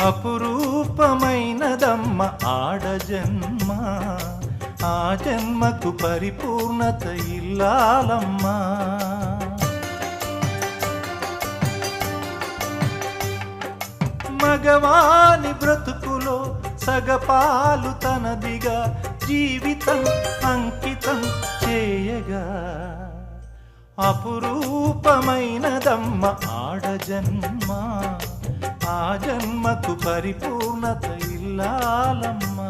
అపురూపమైనదమ్మ ఆడజన్మ, ఆ జన్మకు పరిపూర్ణత ఇల్లాలమ్మా. మగవాని బ్రతుకులో సగపాలు తనదిగా జీవితం అంకితం చేయగా, అపురూపమైనదమ్మ ఆడజన్మ, ఆ జన్మకు పరిపూర్ణత ఇల్లాలమ్మ.